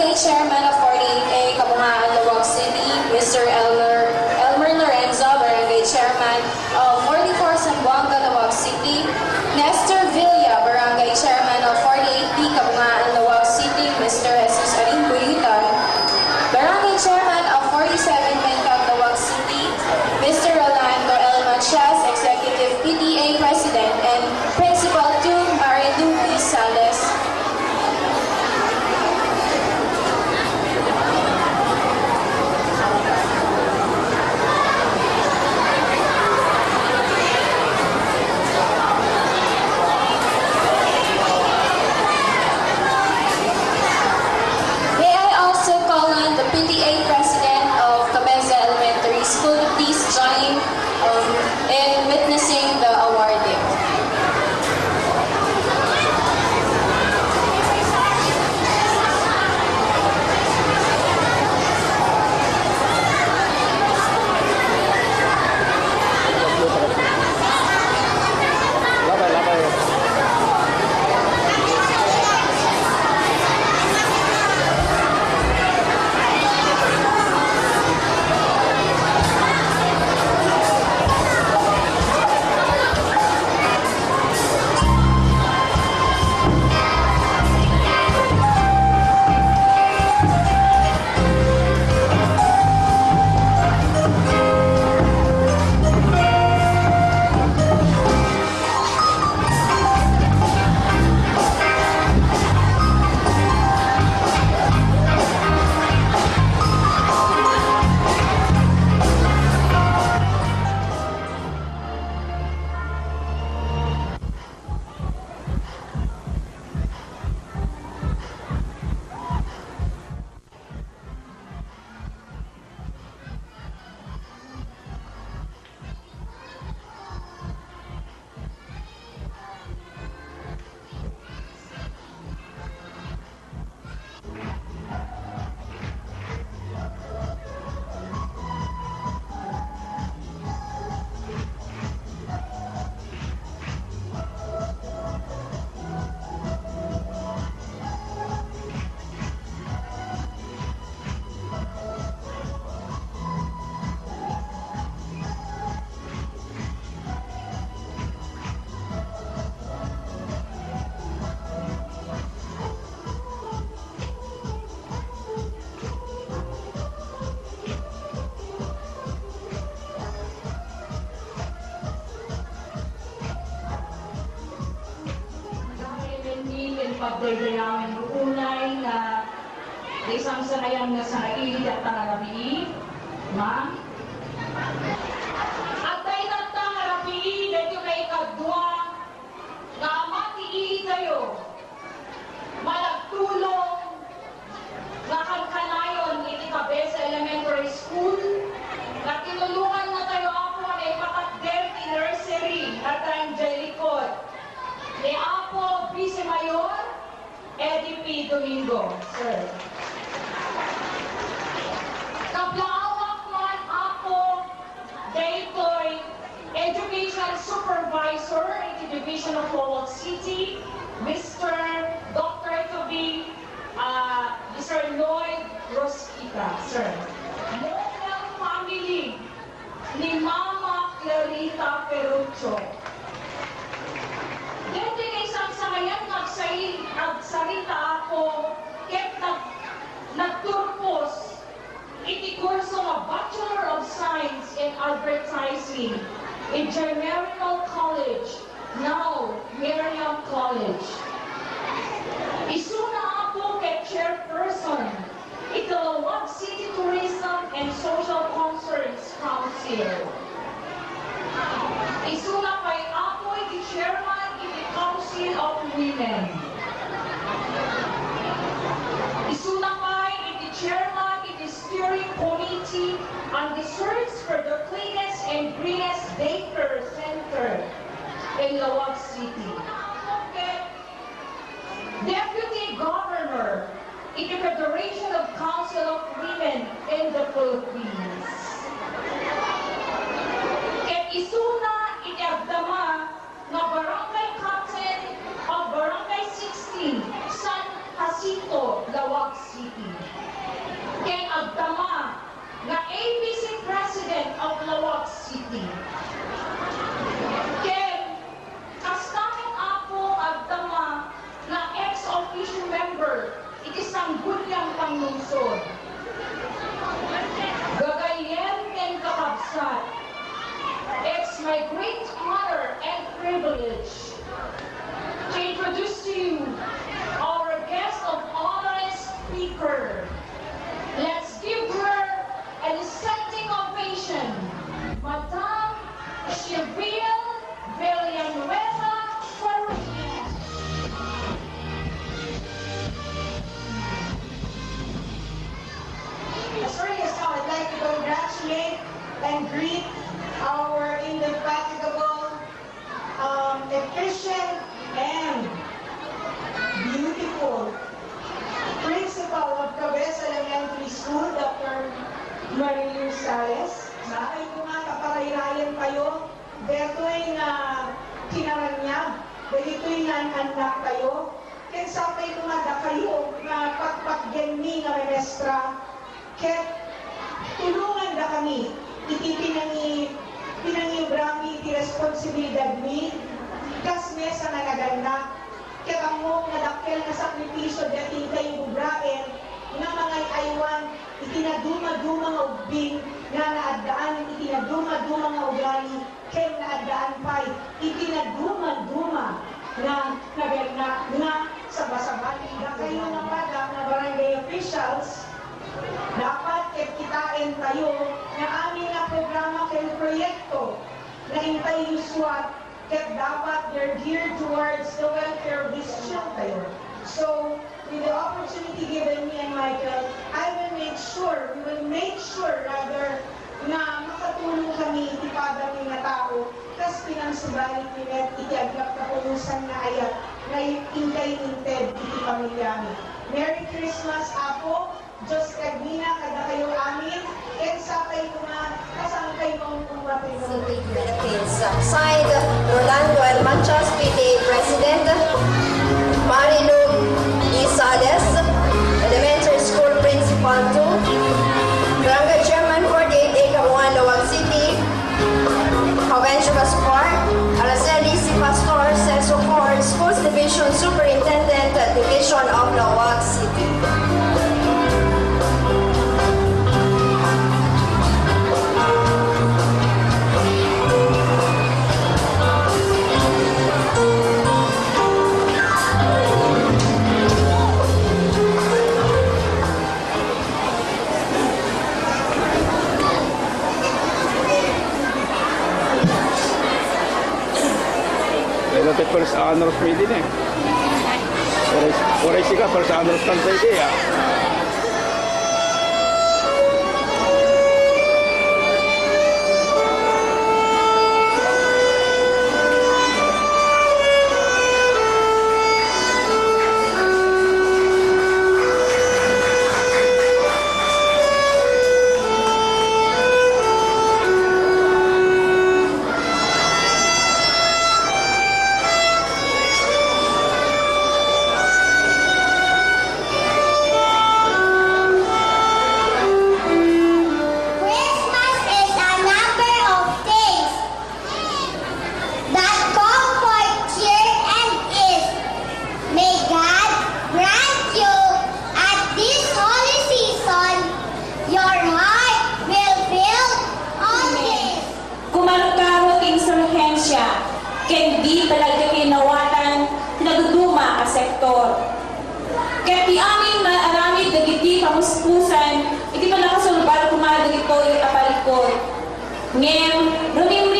Barangay Chairman of 48A, Kabungaan, Lawag City, Mr. Elmer Lorenzo, Barangay Chairman of 44 Zamboanga, Lawag City, Nestor Villa, Barangay Chairman of 48B, Kabungaan, Lawag City, Mr. Jesus Arinbuitan, Barangay Chairman of 47 Bentag, Lawag City, Mr. Rolando L. Machas, Executive PTA President, and Principal 2, Marilu B. Sales. May I also call on the PTA President of Cabeza Elementary School to please join in witnessing the awarding. Pagdaydayaman ng unay na isang sanayang na sa ilit at tangarapi, ma'am. At dahil at tangarapi, dahil yung ikadwa, na matiili tayo, malagtulong, na kanayon iti Cabeza Elementary School, na tinulungan na tayo ako na ipakagder in nursery at tayong Jelikot, ni Apo Vice Mayor Eddie P. Domingo, sir. Kablaawak man ako daytoy Education Supervisor in the Division of Lawag City, Mr. Dr. Toby, Mr. Lloyd Rosquita, sir. Model family ni Mama Clarita Perucho. Dito yung isang sangayan nagsarita ako ket nagturpos iti kurso nga Bachelor of Science in Advertising in Jericho College, now Miriam College. Isuna ako ket chairperson iti Lawag City Tourism and Social Concerns Council. Isuna kay ako iti chairman iti Council of Women. Isuna kay iti chairman iti steering committee on the search for the cleanest and greenest daycare center in Lawag City. Deputy Governor in the Federation of Council of Women in the Philippines. Ket isuna iti agdama nga barangay captain of Barangay 16, San Jacinto, Lawag City. as early as now, I'd like to congratulate and greet our indefatigable, efficient, and beautiful principal of Cabeza Elementary School, Dr. Marilu Sales. Ay ko nga, kaparayrayan kayo. Deto'y na kinaranyag. Dito'y nanak kayo. Ken sapay ko nga da kayo na pagpagyan nga memestra. Ket tulungan da kami. Iti pinangibrami iti responsibilidad mi. Kas mesa na naganda. Ket ang mo nga dakkel na sakripisyo dati kayo bubraen nga mga aywan itinaduma-duma nga ubing nga naadaan itinaduma-duma nga ugali ken naadaan pay itinaduma-duma nga nga sabas-sabas na kayo nga padak na barangay officials dapat kitain tayo nga aming nga programa kayo proyekto na intay uswat ket dapat they're geared towards the welfare of this child tayo. So, with the opportunity given me and Michael, we will make sure rather, na makatulong kami itipada ng mga tao, kas pinangsubalit nilet, itiagap na pulusan na ayat, na intay-inted iti pamilyami. Merry Christmas, Apo! Diyos kagmina, kada kayo amin, and sapay ko nga, kasang kayo mong umatay mo. City Philippines. Signed, Rolando Hermanchas, PTA President, Marilu Isales, Elementary School Principal 2, Barangay Chairman 48A, Kabuuan, Lawag City, Jovencio Gaspar, Araceli C. Pastor, Censo Court, Schools Division Superintendent, Division of Lawag City. Dapat first honors pwede na eh. Oray siya first honors kan pwede ah. Christmas is a number of days that comfort, cheer, and ease. May God grant you at this holy season your heart will fill all this. Kumarukaro king surhensya, ken di talaga kinawatan, nagduduma ka sektor. Kaya ti amin na aramid dagiti kamuspusan, iti pala kasulubal kumada dito yung kapalikod. Ngem, rumim